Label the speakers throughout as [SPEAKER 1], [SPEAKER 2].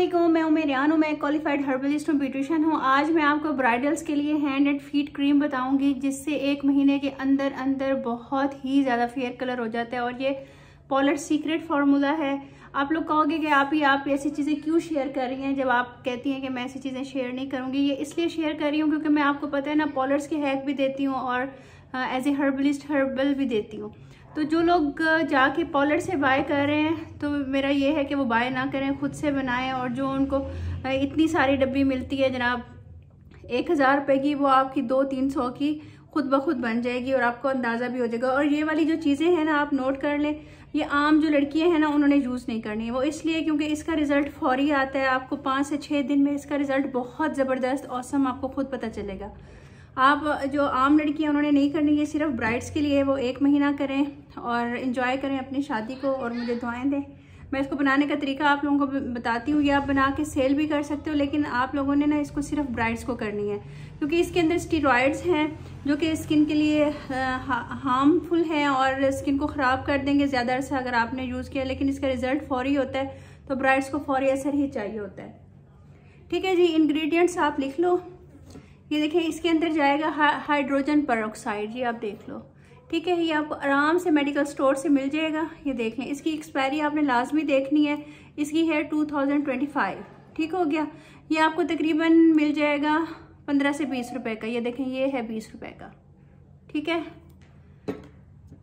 [SPEAKER 1] अस्सलामुअलैकुम, मैं उमेरियान हूँ। मैं क्वालिफाइड हर्बलिस्ट हूँ, ब्यूटिशियन हूँ। आज मैं आपको ब्राइडल्स के लिए हैंड एंड फीट क्रीम बताऊंगी जिससे 1 महीने के अंदर अंदर बहुत ही ज़्यादा फेयर कलर हो जाता है। और ये पॉलर सीक्रेट फार्मूला है। आप लोग कहोगे कि आप ऐसी चीज़ें क्यों शेयर कर रही हैं, जब आप कहती हैं कि मैं ऐसी चीज़ें शेयर नहीं करूँगी। ये इसलिए शेयर कर रही हूँ क्योंकि मैं आपको पता है ना, पॉलर्स के हैक भी देती हूँ और एज ए हर्बलिस्ट हर्बल भी देती हूँ। तो जो लोग जाके पॉलर से बाय कर रहे हैं तो मेरा ये है कि वो बाय ना करें, खुद से बनाएं। और जो उनको इतनी सारी डब्बी मिलती है जनाब 1000 रुपये की, वो आपकी 200-300 की खुद ब खुद बन जाएगी और आपको अंदाज़ा भी हो जाएगा। और ये वाली जो चीज़ें हैं ना, आप नोट कर लें, ये आम जो लड़कियां हैं ना उन्होंने यूज़ नहीं करनी है। वो इसलिए क्योंकि इसका रिज़ल्ट फौरी आता है। आपको 5 से 6 दिन में इसका रिज़ल्ट बहुत ज़बरदस्त औसम आपको खुद पता चलेगा। आप जो आम लड़कियां उन्होंने नहीं करनी, ये सिर्फ ब्राइड्स के लिए। वो 1 महीना करें और इन्जॉय करें अपनी शादी को और मुझे दुआएं दें। मैं इसको बनाने का तरीका आप लोगों को बताती हूँ। ये आप बना के सेल भी कर सकते हो, लेकिन आप लोगों ने ना इसको सिर्फ ब्राइड्स को करनी है क्योंकि इसके अंदर स्टीरॉयड्स हैं जो कि स्किन के लिए हार्मफुल हैं और स्किन को ख़राब कर देंगे ज़्यादा अरसा अगर आपने यूज़ किया। लेकिन इसका रिज़ल्ट फौरी होता है, तो ब्राइड्स को फौरी असर ही चाहिए होता है। ठीक है जी, इंग्रेडिएंट्स आप लिख लो। ये देखें, इसके अंदर जाएगा हाइड्रोजन पेरोक्साइड। ये आप देख लो, ठीक है। ये आपको आराम से मेडिकल स्टोर से मिल जाएगा। ये देख लें, इसकी एक्सपायरी आपने लाजमी देखनी है। इसकी है 2025। ठीक हो गया। ये आपको तकरीबन मिल जाएगा 15 से 20 रुपए का। ये देखें, ये है 20 रुपए का। ठीक है।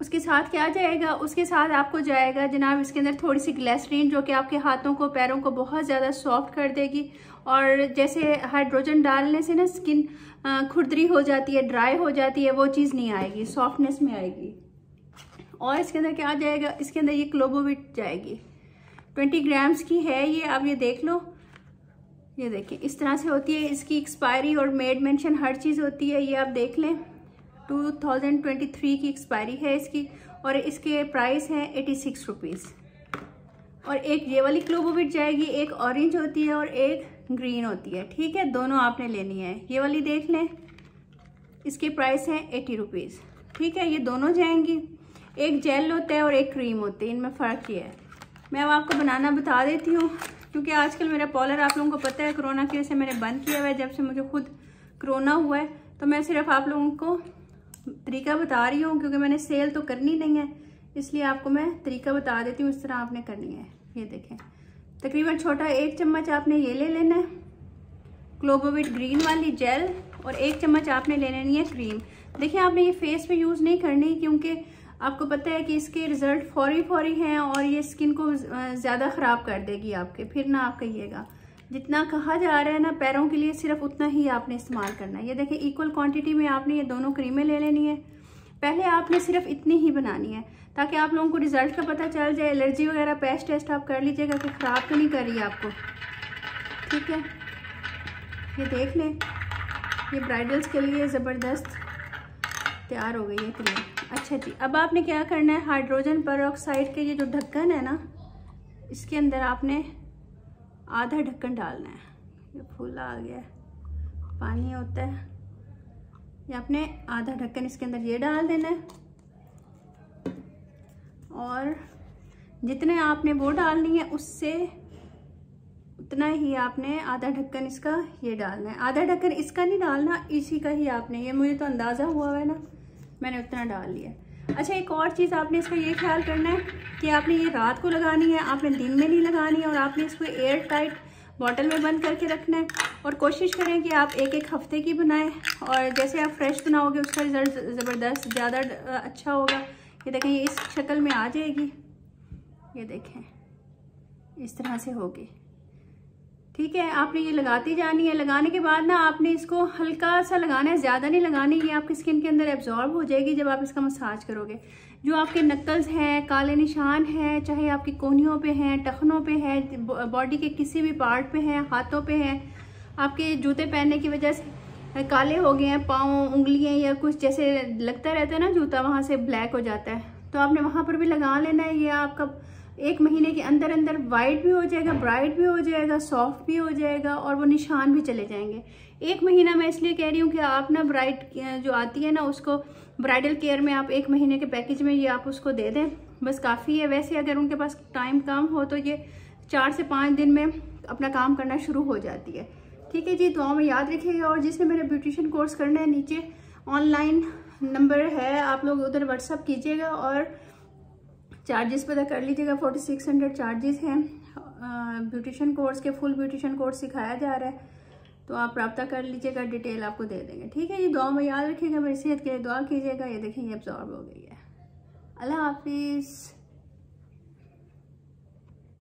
[SPEAKER 1] उसके साथ क्या जाएगा? उसके साथ आपको जाएगा जनाब इसके अंदर थोड़ी सी ग्लिसरीन, जो कि आपके हाथों को पैरों को बहुत ज़्यादा सॉफ्ट कर देगी। और जैसे हाइड्रोजन डालने से ना स्किन खुरदरी हो जाती है, ड्राई हो जाती है, वो चीज़ नहीं आएगी, सॉफ्टनेस में आएगी। और इसके अंदर क्या जाएगा? इसके अंदर ये क्लोबोविट जाएगी, 20 ग्राम्स की है ये। आप ये देख लो, ये देखिए इस तरह से होती है। इसकी एक्सपायरी और मेड मेंशन हर चीज़ होती है। ये आप देख लें, 2023 की एक्सपायरी है इसकी और इसके प्राइस है 86 रुपीज़। और एक ये वाली क्लोबोविट जाएगी, एक ऑरेंज होती है और एक ग्रीन होती है। ठीक है, दोनों आपने लेनी है। ये वाली देख लें, इसके प्राइस है 80 रुपीज़। ठीक है, ये दोनों जाएंगी। एक जेल होता है और एक क्रीम होती है, इनमें फ़र्क ये है। मैं अब आपको बनाना बता देती हूँ क्योंकि आजकल मेरा पॉलर आप लोगों को पता है कोरोना की वजह से मैंने बंद किया हुआ है। जब से मुझे खुद कोरोना हुआ है तो मैं सिर्फ आप लोगों को तरीका बता रही हूँ क्योंकि मैंने सेल तो करनी नहीं है, इसलिए आपको मैं तरीका बता देती हूँ, इस तरह आपने करनी है। ये देखें, तकरीबन छोटा 1 चम्मच आपने ये ले लेना है क्लोबोविट ग्रीन वाली जेल, और 1 चम्मच आपने ले लेनी है क्रीम। देखिए, आपने ये फेस पे यूज़ नहीं करनी क्योंकि आपको पता है कि इसके रिजल्ट फौरी हैं और ये स्किन को ज़्यादा ख़राब कर देगी आपके। फिर ना आप कहिएगा, जितना कहा जा रहा है ना पैरों के लिए, सिर्फ उतना ही आपने इस्तेमाल करना है। ये देखिए, इक्वल क्वांटिटी में आपने ये दोनों क्रीमें ले लेनी है। पहले आपने सिर्फ इतनी ही बनानी है ताकि आप लोगों को रिजल्ट का पता चल जाए। एलर्जी वगैरह पैच टेस्ट आप कर लीजिएगा कि ख़राब तो नहीं कर रही आपको। ठीक है, ये देख लें, ये ब्राइडल्स के लिए ज़बरदस्त तैयार हो गई है क्रीम। अच्छा जी, अब आपने क्या करना है, हाइड्रोजन पेरोक्साइड के ये जो ढक्कन है ना, इसके अंदर आपने आधा ढक्कन डालना है। ये फूल आ गया है, पानी होता है, ये आपने आधा ढक्कन इसके अंदर ये डाल देना है। और जितने आपने वो डालनी है उससे उतना ही आपने आधा ढक्कन इसका ये डालना है। आधा ढक्कन इसका नहीं डालना, इसी का ही आपने, ये मुझे तो अंदाज़ा हुआ है ना, मैंने उतना डाल लिया। अच्छा, एक और चीज़ आपने इसका ये ख्याल करना है कि आपने ये रात को लगानी है, आपने दिन में नहीं लगानी है। और आपने इसको एयर टाइट बॉटल में बंद करके रखना है। और कोशिश करें कि आप 1-1 हफ्ते की बनाएं और जैसे आप फ्रेश बनाओगे उसका रिज़ल्ट ज़बरदस्त ज़्यादा अच्छा होगा। ये देखें, ये इस शक्ल में आ जाएगी। ये देखें, इस तरह से होगी। ठीक है, आपने ये लगाती जानी है। लगाने के बाद ना आपने इसको हल्का सा लगाना है, ज़्यादा नहीं लगानी। ये आपकी स्किन के अंदर एब्जॉर्ब हो जाएगी जब आप इसका मसाज करोगे। जो आपके नक्कल्स हैं, काले निशान हैं, चाहे आपकी कोहनियों पे हैं, टखनों पे हैं, बॉडी के किसी भी पार्ट पे हैं, हाथों पे हैं, आपके जूते पहनने की वजह से काले हो गए हैं पाँव, उंगलियाँ या कुछ जैसे लगता रहता है ना जूता, वहाँ से ब्लैक हो जाता है, तो आपने वहाँ पर भी लगा लेना है। ये आपका 1 महीने के अंदर अंदर वाइट भी हो जाएगा, ब्राइट भी हो जाएगा, सॉफ्ट भी हो जाएगा और वो निशान भी चले जाएंगे। 1 महीना मैं इसलिए कह रही हूँ कि आप ना ब्राइट जो आती है ना, उसको ब्राइडल केयर में आप 1 महीने के पैकेज में ये आप उसको दे दें, बस काफ़ी है। वैसे अगर उनके पास टाइम कम हो तो ये 4 से 5 दिन में अपना काम करना शुरू हो जाती है। ठीक है जी, दुआ में याद रखिएगा। और जिसने मेरा ब्यूटिशियन कोर्स करना है, नीचे ऑनलाइन नंबर है, आप लोग उधर व्हाट्सअप कीजिएगा और चार्जेस पता कर लीजिएगा। 4600 चार्जेस हैं। ब्यूटिशियन कोर्स के फुल ब्यूटिशियन कोर्स सिखाया जा रहा है, तो आप रब्ता कर लीजिएगा, डिटेल आपको दे देंगे। ठीक है जी, दुआ में याद रखिएगा, मेरी सेहत के लिए दुआ कीजिएगा। ये देखिए, ये अब्जॉर्ब हो गई है। अल्लाह हाफिज़।